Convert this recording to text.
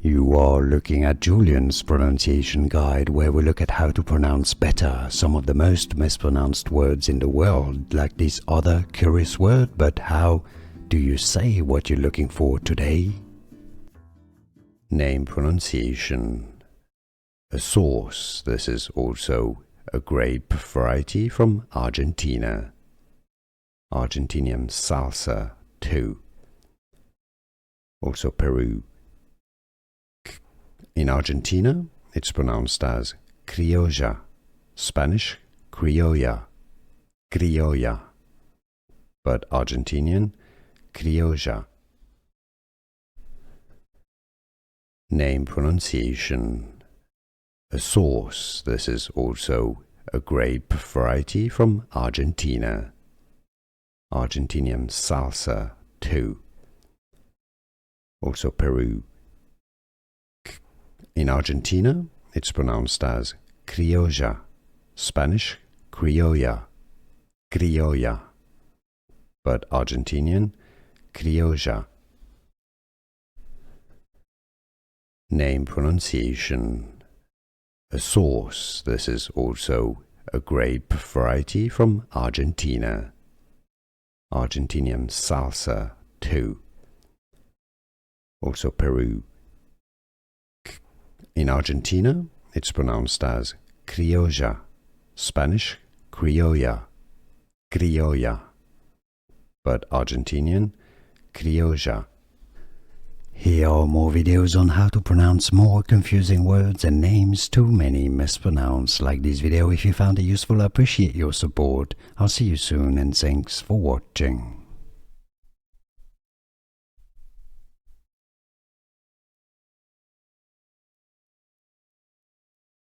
You are looking at Julian's pronunciation guide, where we look at how to pronounce better some of the most mispronounced words in the world, like this other curious word. But how do you say what you're looking for today? Name pronunciation. A sauce. This is also a grape variety from Argentina. Argentinian salsa too. Also Peru. In Argentina, it's pronounced as criolla. Spanish, criolla. Criolla. But Argentinian, criolla. Name pronunciation. A sauce. This is also a grape variety from Argentina. Argentinian salsa too. Also Peru. In Argentina, it's pronounced as criolla. Spanish, criolla. Criolla. But Argentinian, criolla. Name pronunciation. A sauce. This is also a grape variety from Argentina. Argentinian salsa too. Also Peru. In Argentina, it's pronounced as criolla. Spanish, criolla. Criolla. But Argentinian, criolla. Here are more videos on how to pronounce more confusing words and names too many mispronounced. Like this video if you found it useful. I appreciate your support. I'll see you soon and thanks for watching.